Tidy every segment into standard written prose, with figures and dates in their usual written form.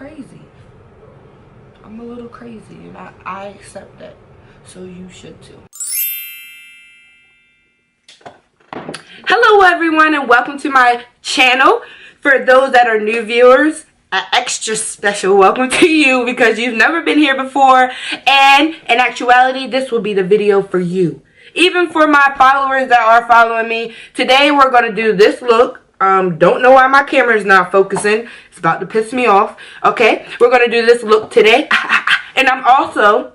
crazy. I'm a little crazy, and I accept that. So you should too. Hello everyone, and welcome to my channel. For those that are new viewers, an extra special welcome to you because you've never been here before, and in actuality this will be the video for you. Even for my followers that are following me, today we're going to do this look. Don't know why my camera is not focusing. It's about to piss me off. Okay, we're going to do this look today. And I'm also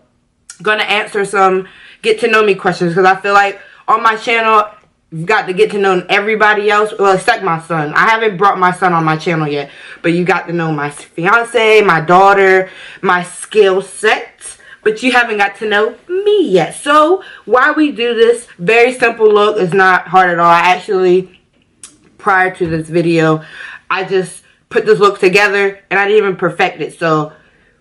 going to answer some get to know me questions because I feel like on my channel, you've got to get to know everybody else. Well, except my son. I haven't brought my son on my channel yet. But you got to know my fiance, my daughter, my skill sets. But you haven't got to know me yet. So, while we do this very simple look, it's not hard at all. I actually, prior to this video, I just put this look together and I didn't even perfect it. So,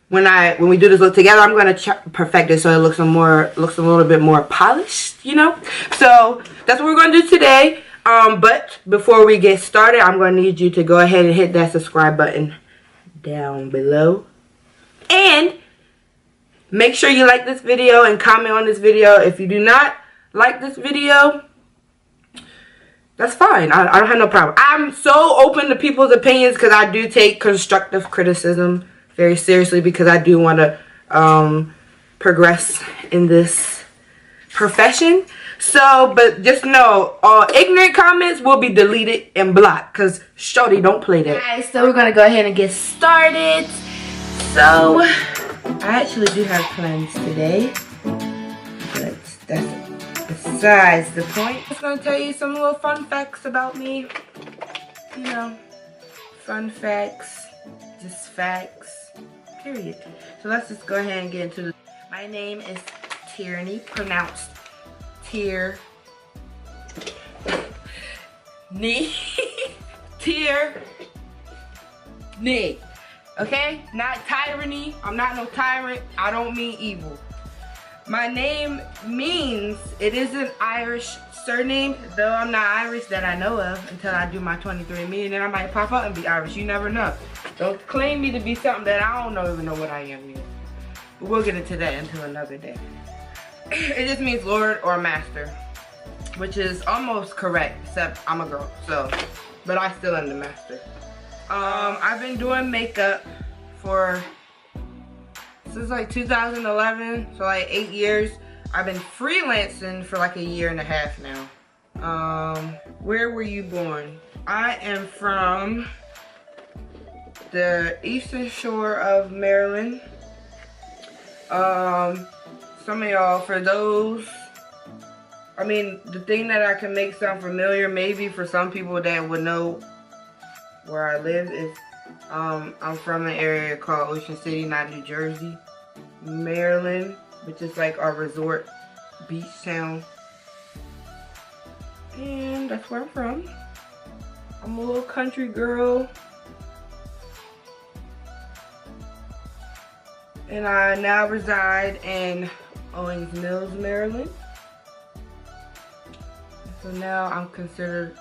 when we do this look together, I'm going to perfect it so it looks a little bit more polished, you know? So, that's what we're going to do today. But before we get started, I'm going to need you to go ahead and hit that subscribe button down below. And make sure you like this video and comment on this video. If you do not like this video, that's fine. I don't have no problem. I'm so open to people's opinions because I do take constructive criticism very seriously because I do want to progress in this profession. So, but just know, all ignorant comments will be deleted and blocked because shorty don't play that. Alright, so we're going to go ahead and get started. So, I actually do have plans today, but that's besides the point. I'm just going to tell you some little fun facts about me. You know, fun facts, just facts, period. So let's just go ahead and get into it. My name is Tierney, pronounced Tierney. Tierney. Okay? Not tyranny. I'm not no tyrant. I don't mean evil. My name means, it is an Irish surname, though I'm not Irish that I know of until I do my 23andMe, and then I might pop out and be Irish. You never know. Don't claim me to be something that I don't even know what I am yet. But we'll get into that until another day. It just means Lord or Master, which is almost correct, except I'm a girl, so, but I still am the Master. I've been doing makeup for since like 2011, so like 8 years. I've been freelancing for like a year and a half now. Where were you born? I am from the eastern shore of Maryland. Some of y'all, for those, I mean, the thing that I can make sound familiar, maybe for some people that would know where I live, is I'm from an area called Ocean City, not New Jersey, Maryland, which is like our resort beach town. And that's where I'm from. I'm a little country girl. And I now reside in Owings Mills, Maryland. So now I'm considered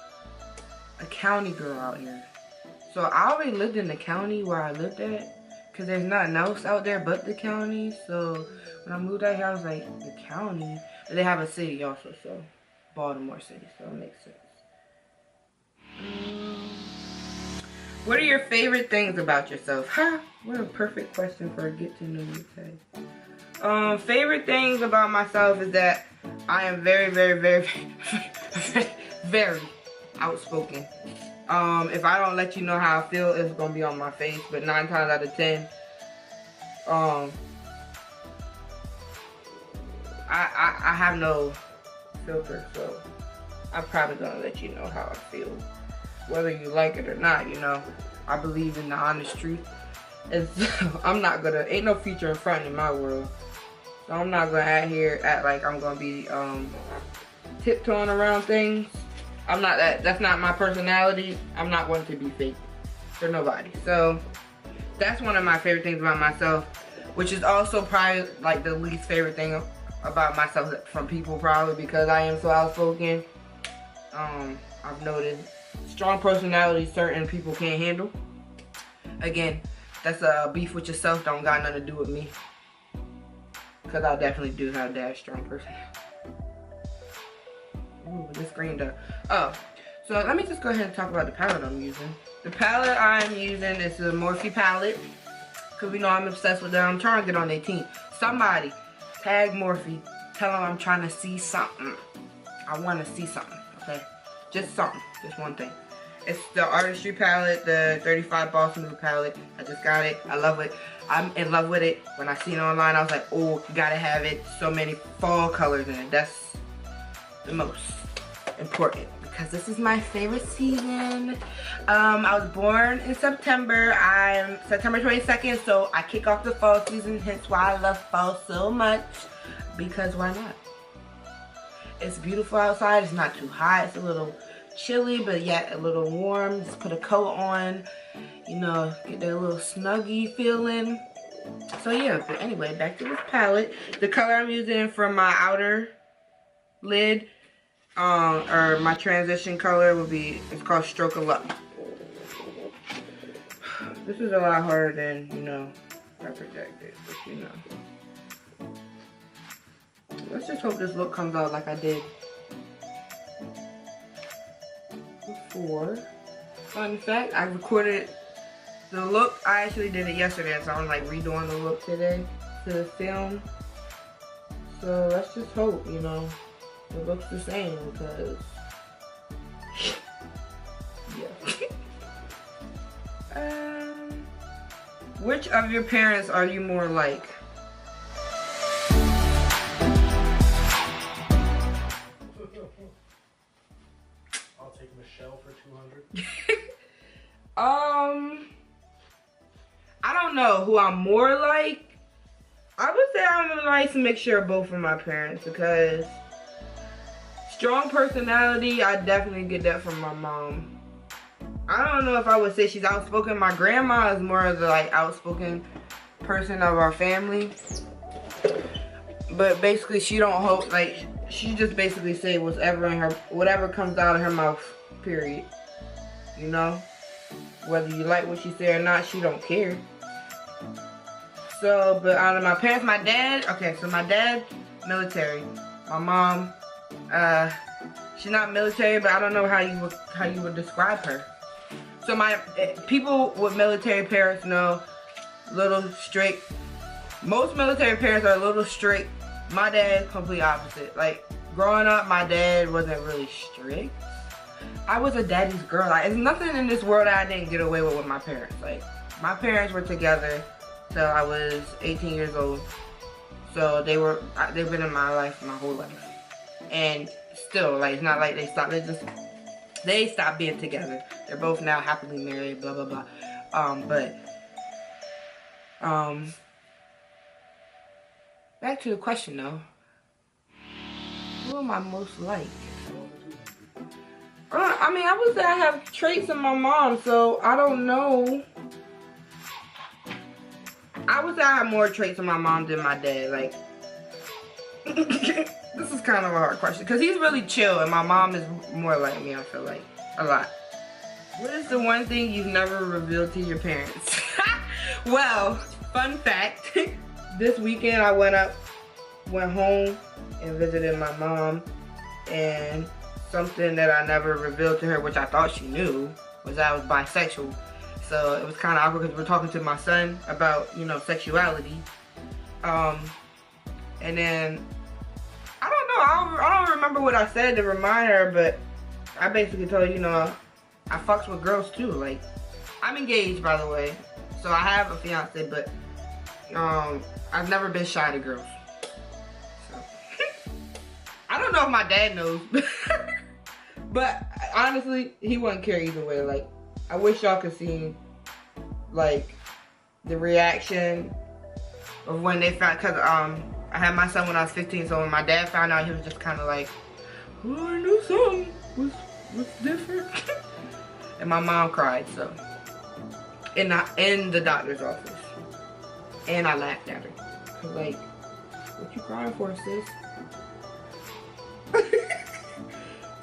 a county girl out here. So I already lived in the county where I lived at, because there's nothing else out there but the county. So when I moved out here, I was like, the county? But they have a city also, so Baltimore City, so it makes sense. What are your favorite things about yourself? Ha! What a perfect question for a get to know you tag. Favorite things about myself is that I am very, very, very, very outspoken. If I don't let you know how I feel, it's gonna be on my face. But 9 times out of 10, I have no filter, so I'm probably gonna let you know how I feel, whether you like it or not. You know, I believe in the honest truth. I'm not gonna, ain't no future in front in my world, so I'm not gonna act like I'm gonna be tiptoeing around things. I'm not that. That's not my personality. I'm not one to be fake for nobody. So that's one of my favorite things about myself, which is also probably like the least favorite thing about myself from people, probably because I am so outspoken. I've noticed strong personality certain people can't handle. Again, That's a beef with yourself, don't got nothing to do with me. Because I definitely do have that strong personality. Ooh, this green does. Oh, so let me just go ahead and talk about the palette I'm using. The palette I'm using is the Morphe palette. Because we know I'm obsessed with them. I'm trying to get on their team. Somebody tag Morphe. Tell them I'm trying to see something. I want to see something, okay? Just something. Just one thing. It's the Artistry palette, the 35 Boss Move palette. I just got it. I love it. I'm in love with it. When I seen it online, I was like, oh, you gotta have it. So many fall colors in it. That's the most important because this is my favorite season. I was born in September. I'm September 22nd, so I kick off the fall season, hence why I love fall so much. Because why not? It's beautiful outside. It's not too hot. It's a little chilly, but yet a little warm. Just put a coat on, you know, get that little snuggy feeling. So yeah, but anyway, back to this palette. The color I'm using for my outer lid, or my transition color would be, it's called Stroke of Luck. This is a lot harder than, you know, I projected, but you know. Let's just hope this look comes out like I did before. Fun fact, I recorded the look. I actually did it yesterday, so I'm like redoing the look today to the film. So let's just hope, you know, it looks the same because, yeah. Which of your parents are you more like? I'll take Michelle for 200. I don't know who I'm more like. I would say I'm a nice mixture of both of my parents because strong personality, I definitely get that from my mom. I don't know if I would say she's outspoken. My grandma is more of the like outspoken person of our family. But basically she don't hold, like, she just basically say whatever in her, whatever comes out of her mouth, period. You know? Whether you like what she say or not, she don't care. So, but out of my parents, my dad, okay, so my dad, military. My mom, she's not military, but I don't know how you would describe her. So my people with military parents know, little strict. Most military parents are a little strict. My dad, complete opposite. Like, growing up, my dad wasn't really strict. I was a daddy's girl. Like, there's nothing in this world that I didn't get away with my parents. Like, my parents were together till I was 18 years old. So they've been in my life my whole life. And still, like, it's not like they stopped. They stopped being together. They're both now happily married, blah, blah, blah. Back to the question though. Who am I most like? I mean, I would say I have traits of my mom, so I don't know. I would say I have more traits of my mom than my dad. Like, this is kind of a hard question because he's really chill and my mom is more like me, I feel like, a lot. What is the one thing you've never revealed to your parents? Well, fun fact, this weekend I went home and visited my mom, and something that I never revealed to her, which I thought she knew, was that I was bisexual. So it was kind of awkward because we're talking to my son about, you know, sexuality. And then, I don't know, I don't remember what I said to remind her, but I basically told her, you know, I fucks with girls too. Like, I'm engaged, by the way, so I have a fiance, but I've never been shy to girls. So I don't know if my dad knows, but honestly, he wouldn't care either way. Like, I wish y'all could see, like, the reaction of when they found, cause I had my son when I was 15, so when my dad found out, he was just kind of like, oh, I knew something was different. And my mom cried, so, in the doctor's office. And I laughed at her. I was like, what you crying for, sis?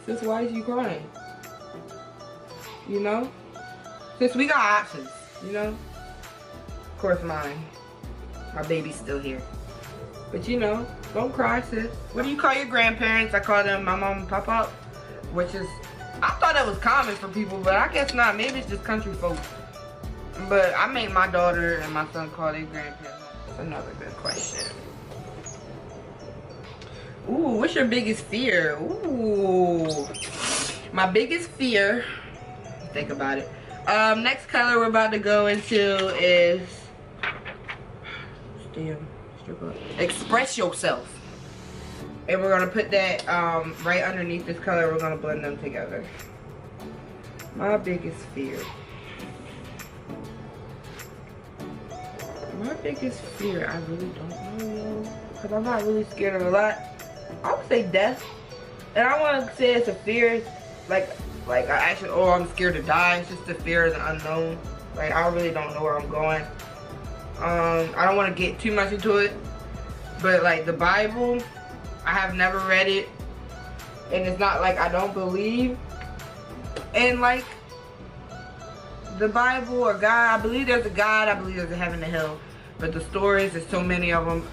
Sis, why is you crying? You know? Sis, we got options, you know? course mine. My baby's still here. But you know, don't cry, sis. What do you call your grandparents? I call them my mom and papa, which is, I thought that was common for people, but I guess not. Maybe it's just country folk. But I made my daughter and my son call their grandparents. That's another good question. Ooh, what's your biggest fear? Ooh, my biggest fear, think about it. Next color we're about to go into is, express yourself. And we're gonna put that right underneath this color. We're gonna blend them together. My biggest fear. My biggest fear, I really don't know, because I'm not really scared of a lot. I would say death. And I want to say it's a fear, like I actually, oh, I'm scared to die. It's just the fear of the unknown. Like, I really don't know where I'm going. I don't want to get too much into it, but like the Bible, I have never read it, and it's not like I don't believe in like the Bible or God. I believe there's a God, I believe there's a heaven and hell, but the stories, there's so many of them.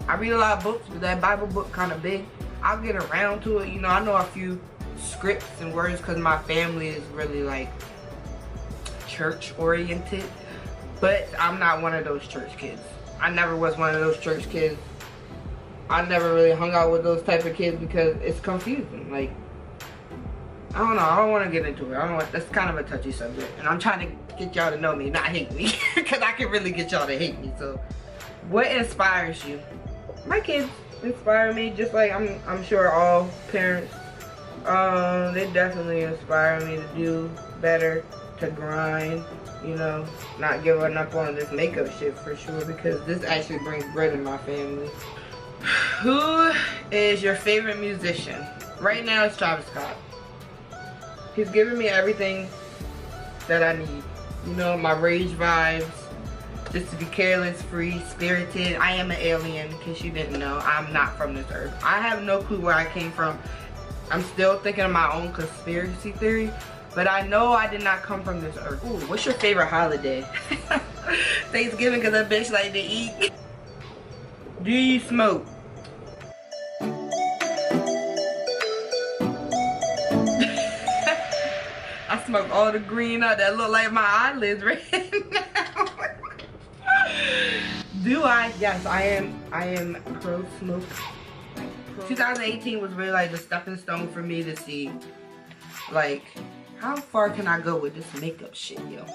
I read a lot of books, but that Bible book kind of big. I'll get around to it. You know, I know a few scripts and words because my family is really like church oriented, but I'm not one of those church kids. I never was one of those church kids. I never really hung out with those type of kids because it's confusing. Like, I don't know, I don't want to get into it. I don't want, that's kind of a touchy subject, and I'm trying to get y'all to know me, not hate me, because I can really get y'all to hate me. So what inspires you? My kids inspire me, just like I'm sure all parents. They definitely inspire me to do better, to grind, you know, not giving up on this makeup shit for sure, because this actually brings bread in my family. Who is your favorite musician? Right now it's Travis Scott. He's giving me everything that I need. You know, my rage vibes, just to be careless, free, spirited. I am an alien, in case you didn't know. I'm not from this earth. I have no clue where I came from. I'm still thinking of my own conspiracy theory, but I know I did not come from this earth. Ooh, what's your favorite holiday? Thanksgiving, because that bitch like to eat. Do you smoke? I smoke all the green out that look like my eyelids right now. Do I? Yes, I am pro smoke. 2018 was really like the stepping stone for me to see, like, how far can I go with this makeup shit, yo?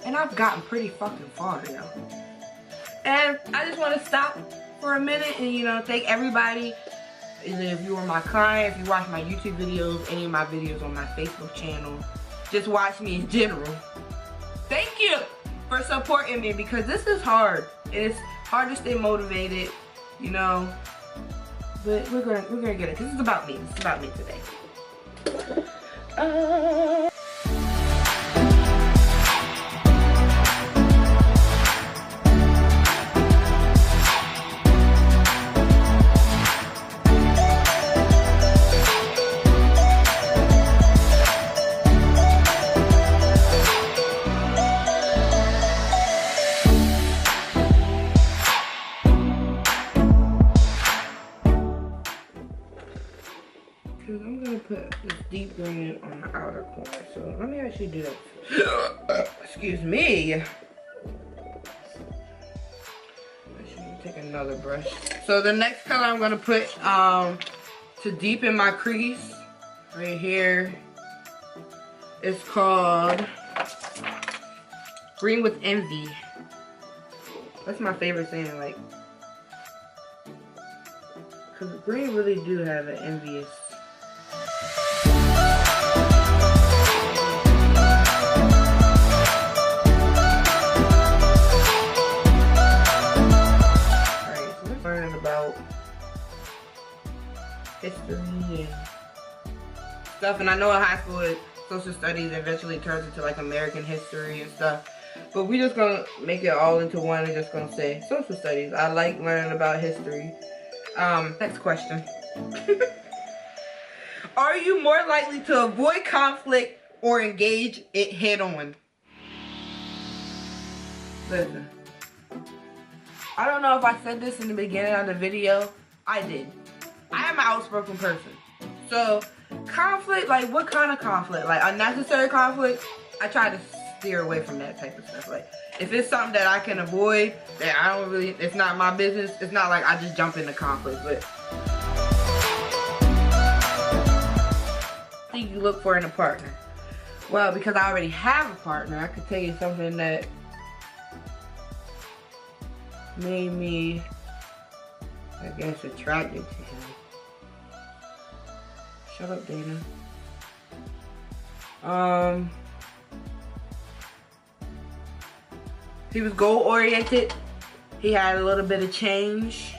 And I've gotten pretty fucking far, yo. And I just want to stop for a minute and, you know, thank everybody. If you were my client, if you watch my YouTube videos, any of my videos on my Facebook channel, just watch me in general. Thank you for supporting me, because this is hard. It's hard to stay motivated, you know. But we're gonna get it, because it's about me. It's about me today. I'm gonna put this deep green on the outer corner. So let me actually do that. Excuse me. I should take another brush. So the next color I'm gonna put to deepen my crease right here is called Green with Envy. That's my favorite thing, like, because green really do have an envious. History and stuff, and I know in high school social studies eventually turns into like American history and stuff, but we're just gonna make it all into one and just gonna say social studies. I like learning about history. Next question. Are you more likely to avoid conflict or engage it head on? Listen. I don't know if I said this in the beginning of the video. I did. I am an outspoken person. So, conflict, like what kind of conflict? Like unnecessary conflict, I try to steer away from that type of stuff. Like, if it's something that I can avoid, that I don't really, it's not my business, it's not like I just jump into conflict. But what do you look for in a partner? Well, because I already have a partner, I could tell you something that made me, I guess, attracted to him. Shut up, Dana. He was goal-oriented. He had a little bit of change.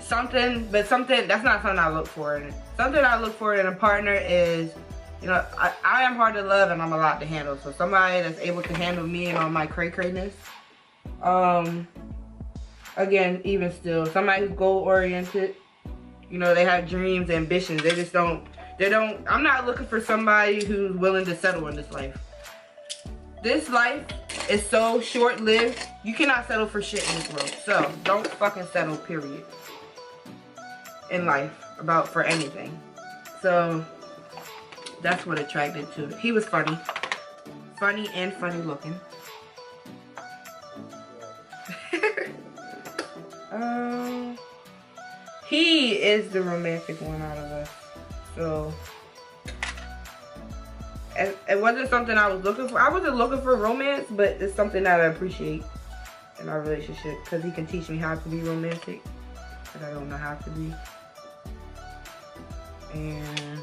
That's not something I look for. Something I look for in a partner is, you know, I am hard to love and I'm a lot to handle. So somebody that's able to handle me and all my cray-crayness. Again, even still, somebody who's goal-oriented. You know, they have dreams, ambitions. I'm not looking for somebody who's willing to settle in this life. This life is so short-lived, you cannot settle for shit in this world. So, don't fucking settle, period. In life, for anything. So, that's what attracted to it. He was funny. Funny and funny looking. He is the romantic one out of us. So, it wasn't something I was looking for. I wasn't looking for romance, but it's something that I appreciate in our relationship because he can teach me how to be romantic, but I don't know how to be. And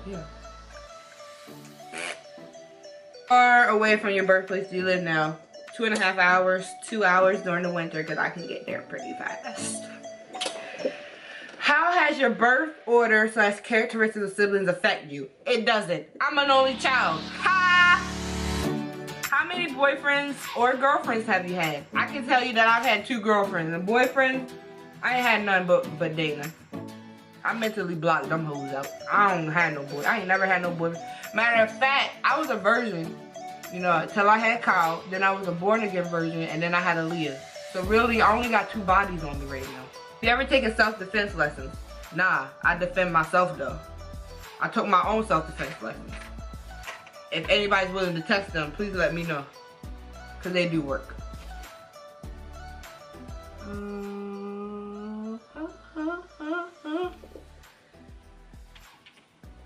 yeah. How far away from your birthplace do you live now? 2.5 hours, 2 hours during the winter because I can get there pretty fast. How has your birth order / characteristics of siblings affect you? It doesn't. I'm an only child. Ha! How many boyfriends or girlfriends have you had? I can tell you that I've had 2 girlfriends. And boyfriend, I ain't had none but Dana. I mentally blocked them hoes out. I don't have no boy. I ain't never had no boyfriend. Matter of fact, I was a virgin, you know, till I had Kyle. Then I was a born again virgin, and then I had Aaliyah. So really, I only got 2 bodies on me right now. You ever taken self-defense lessons? Nah, I defend myself though. I took my own self-defense lessons. If anybody's willing to test them, please let me know. Because they do work.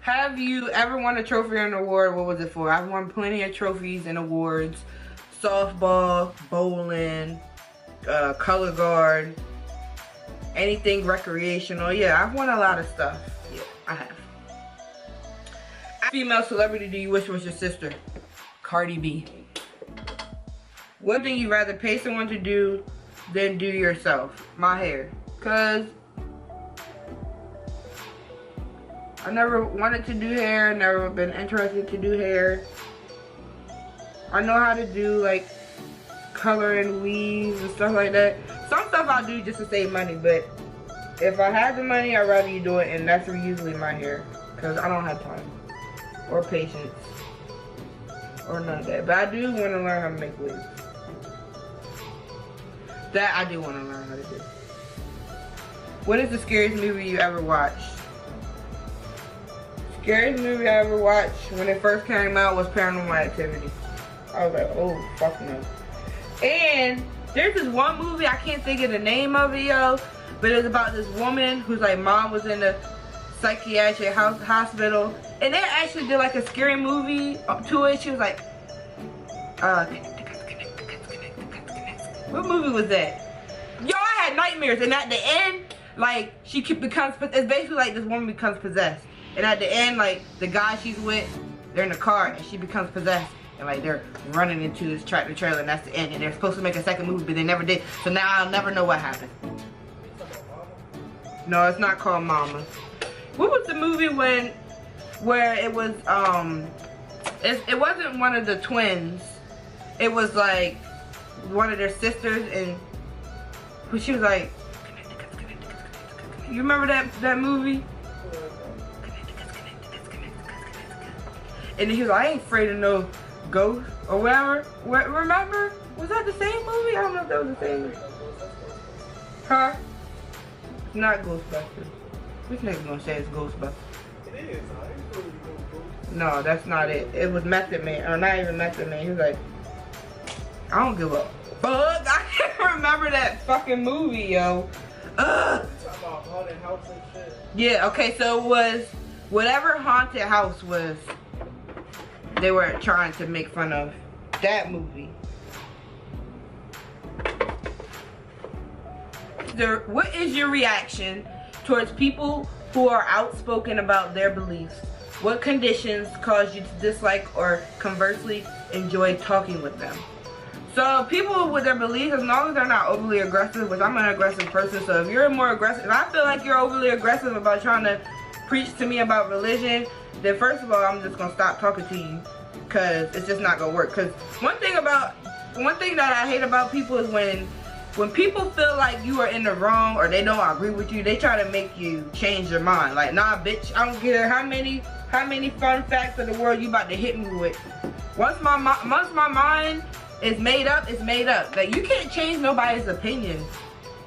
Have you ever won a trophy or an award? What was it for? I've won plenty of trophies and awards. Softball, bowling, color guard. Anything recreational. Yeah, I've won a lot of stuff. Yeah, I have. Female celebrity do you wish was your sister? Cardi B. One thing you'd rather pay someone to do than do yourself? My hair. Because I never wanted to do hair. Never been interested to do hair. I know how to do like color and weaves and stuff like that. Some stuff I'll do just to save money, but if I had the money, I'd rather you do it, and that's usually my hair, because I don't have time, or patience, or none of that. But I do want to learn how to make wigs. That I do want to learn how to do. What is the scariest movie you ever watched? Scariest movie I ever watched when it first came out was Paranormal Activity. I was like, oh, fuck no. And there's this one movie, I can't think of the name of it, yo, but it's about this woman whose like mom was in a psychiatric hospital, and they actually did like a scary movie to it. She was like, what movie was that? Yo, I had nightmares, and at the end, like she becomes, it's basically like this woman becomes possessed, and at the end, like the guy she's with, they're in the car, and she becomes possessed. And like they're running into this tractor trailer, and that's the end. And they're supposed to make a second movie, but they never did. So now I'll never know what happened. No, it's not called Mama. What was the movie where it was it wasn't one of the twins. It was like one of their sisters, and she was like, you remember that movie? And then he was like, I ain't afraid of no ghost or whatever. Remember? Was that the same movie? I don't know if that was the same movie. Huh? It's not Ghostbusters. Which nigga gonna say it's Ghostbusters? It is. I ain't really Ghostbusters. No, that's not it. It was Method Man. Or not even Method Man. He was like, I don't give a fuck. I can't remember that fucking movie, yo. Ugh. You talking about haunted house and shit? Yeah, okay, so it was whatever haunted house was they were trying to make fun of. That movie. What is your reaction towards people who are outspoken about their beliefs? What conditions cause you to dislike or conversely enjoy talking with them? So people with their beliefs, as long as they're not overly aggressive, which I'm an aggressive person, so if you're more aggressive, if I feel like you're overly aggressive about trying to preach to me about religion, then first of all, I'm just gonna stop talking to you, because it's just not gonna work. Because one thing that I hate about people is when people feel like you are in the wrong or they don't agree with you, they try to make you change your mind. Like, nah, bitch, I don't care how many fun facts of the world you about to hit me with. Once my mind is made up, it's made up. Like, you can't change nobody's opinion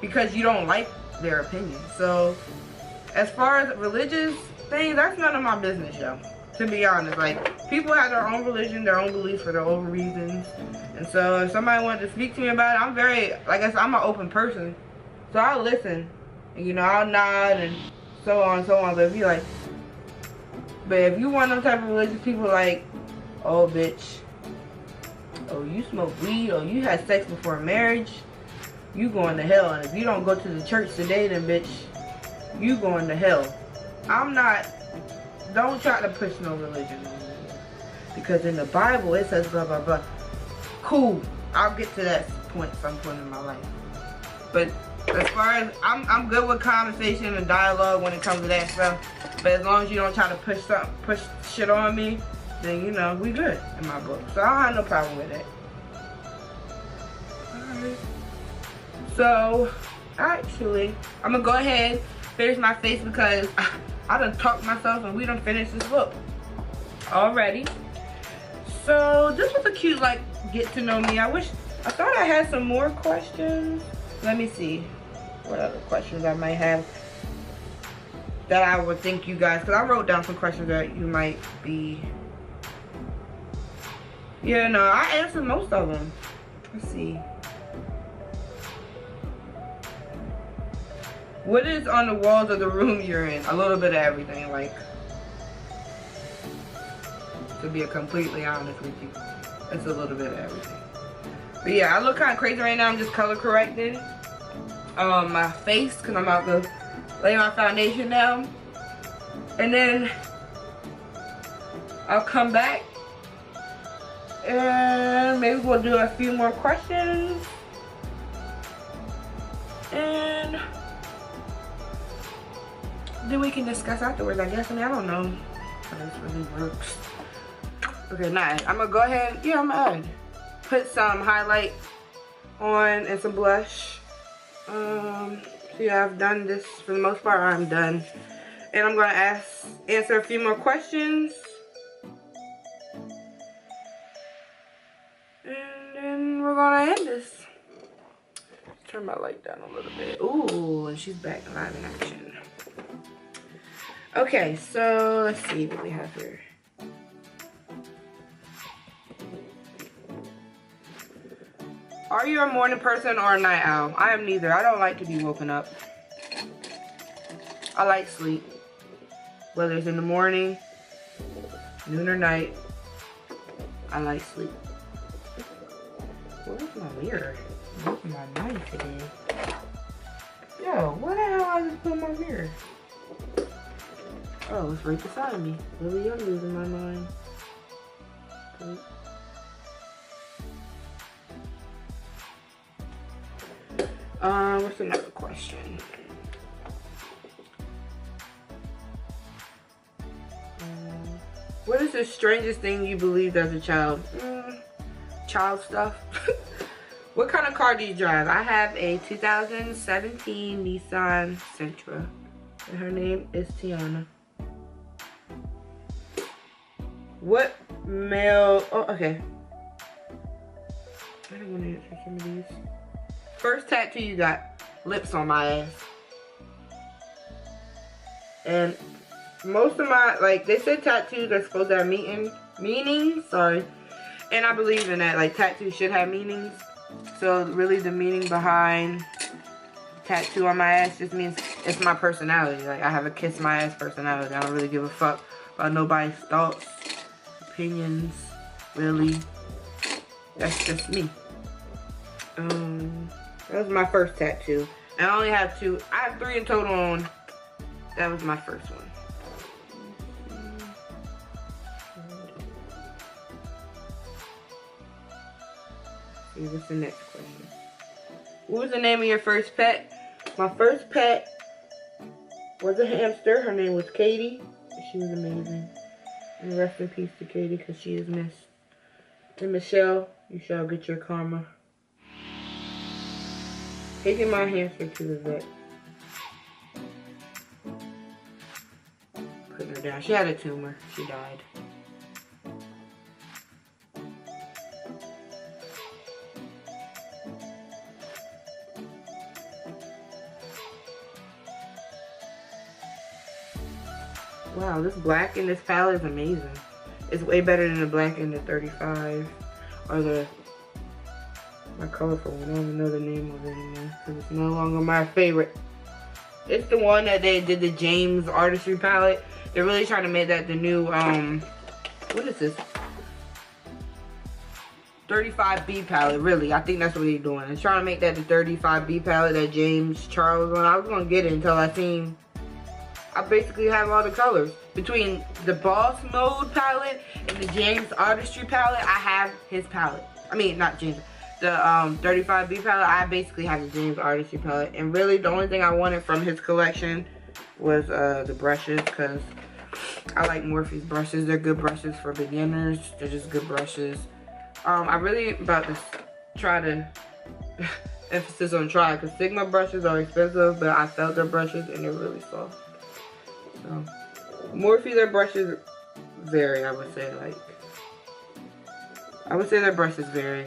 because you don't like their opinion. So, as far as religious things, that's none of my business, yo. To be honest, like, people have their own religion, their own beliefs for their own reasons. And so, if somebody wanted to speak to me about it, I'm very, like I said, I'm an open person. So, I'll listen. And, you know, I'll nod and so on and so on. But if you want them type of religious people, like, oh, bitch, oh, you smoke weed, or you had sex before marriage, you going to hell. And if you don't go to the church today, then bitch, you going to hell. Don't try to push no religion. Because in the Bible, it says blah, blah, blah. Cool, I'll get to that point some point in my life. But as far as, I'm good with conversation and dialogue when it comes to that stuff. But as long as you don't try to push shit on me, then, you know, we good in my book. So I don't have no problem with it. Alright. So, actually, I'm going to go ahead, finish my face because I done talked myself and we done finished this book already. So, this was a cute, like, get to know me. I thought I had some more questions. Let me see what other questions I might have that I would think you guys, because I wrote down some questions that you might be. Yeah, no, I answered most of them. Let's see. What is on the walls of the room you're in? A little bit of everything, like, to be completely honest with you. It's a little bit of everything. But yeah, I look kind of crazy right now. I'm just color correcting my face because I'm about to lay my foundation down. And then I'll come back and maybe we'll do a few more questions. And then we can discuss afterwards, I guess. I mean, I don't know how this really works. Okay, nice. I'm gonna go ahead. Yeah, I'm gonna put some highlight on and some blush. So yeah, I've done this for the most part. I'm done. And I'm gonna answer a few more questions. And then we're gonna end this. Turn my light down a little bit. Ooh, and she's back live in action. Okay, so let's see what we have here. Are you a morning person or a night owl? I am neither. I don't like to be woken up. I like sleep. Whether it's in the morning, noon or night, I like sleep. Where's my mirror? Where's my knife today? Yo, where the hell I just put my mirror? Oh, it's right beside me. Really, I'm losing my mind. What's another question? What is the strangest thing you believed as a child? Child stuff. What kind of car do you drive? I have a 2017 Nissan Sentra. And her name is Tiana. What male... Oh, okay. I don't want to answer some of these. First tattoo you got lips on my ass. And most of my, like, they said tattoos are supposed to have meaning, sorry. And I believe in that, like, tattoos should have meanings. So really the meaning behind tattoo on my ass just means it's my personality. Like, I have a kiss my ass personality. I don't really give a fuck about nobody's thoughts, opinions, really. That's just me. That was my first tattoo. And I only have 2. I have 3 in total on. That was my first one. See, what's the next question? What was the name of your first pet? My first pet was a hamster. Her name was Katie. She was amazing. And rest in peace to Katie, because she is missed. And Michelle, you shall get your karma. Taking my hamster to the vet. Putting her down. She had a tumor. She died. Wow, this black in this palette is amazing. It's way better than the black in the 35 or my colorful one. I don't even know the name of it anymore because it's no longer my favorite. It's the one that they did the James Artistry palette. They're really trying to make that the new, what is this? 35B palette, really. I think that's what they're doing. They're trying to make that the 35B palette that James Charles on. I was going to get it until I seen, I basically have all the colors. Between the Boss Mode palette and the James Artistry palette, I have his palette. I mean, not James. The 35B palette, I basically have the James Artistry palette. And really, the only thing I wanted from his collection was the brushes, because I like Morphe's brushes. They're good brushes for beginners. They're just good brushes. I really about to try to emphasis on try, because Sigma brushes are expensive, but I felt their brushes and they're really soft. So Morphe, their brushes vary, I would say. Like, I would say their brushes vary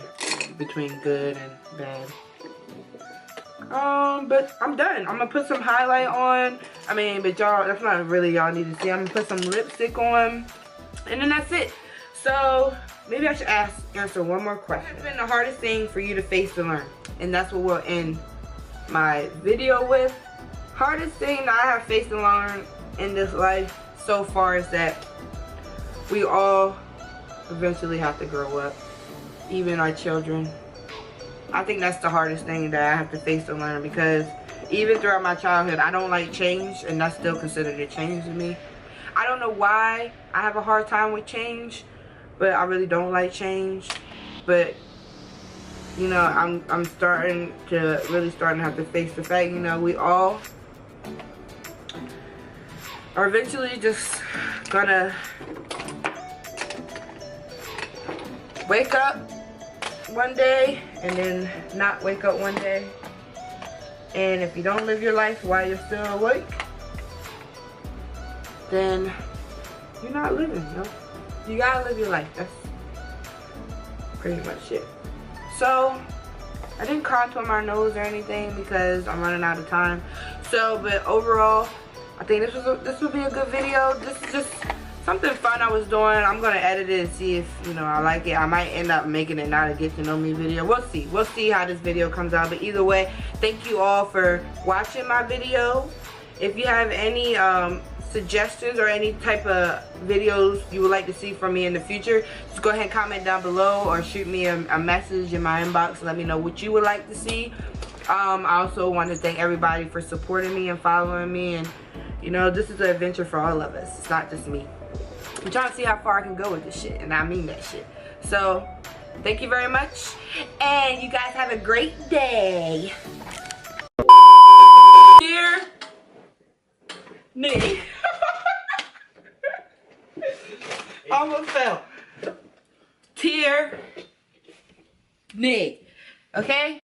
between good and bad. But I'm done. I'm gonna put some highlight on. I mean, but y'all, that's not really y'all need to see. I'm gonna put some lipstick on, and then that's it. So maybe I should answer one more question. What's been the hardest thing for you to face to learn? And that's what we'll end my video with. Hardest thing that I have faced to learn in this life so far is that we all eventually have to grow up, even our children. I think that's the hardest thing that I have to face to learn, because even throughout my childhood, I don't like change, and that's still considered a change to me. I don't know why I have a hard time with change, but I really don't like change. But you know, I'm starting to have to face the fact, you know, we all are eventually just gonna wake up one day and then not wake up one day. And if you don't live your life while you're still awake, then you're not living, you know? You gotta live your life. That's pretty much it. So I didn't contour my nose or anything because I'm running out of time. So, but overall, I think this will be a good video. This is just something fun I was doing. I'm gonna edit it and see if, you know, I like it. I might end up making it not a get to know me video. We'll see. We'll see how this video comes out. But either way, thank you all for watching my video. If you have any suggestions or any type of videos you would like to see from me in the future, just go ahead and comment down below or shoot me a message in my inbox. Let me know what you would like to see. I also want to thank everybody for supporting me and following me, and you know, this is an adventure for all of us. It's not just me. I'm trying to see how far I can go with this shit, and I mean that shit. So thank you very much, and you guys have a great day. Dear Nick. Almost fell. Tear Nick. Okay?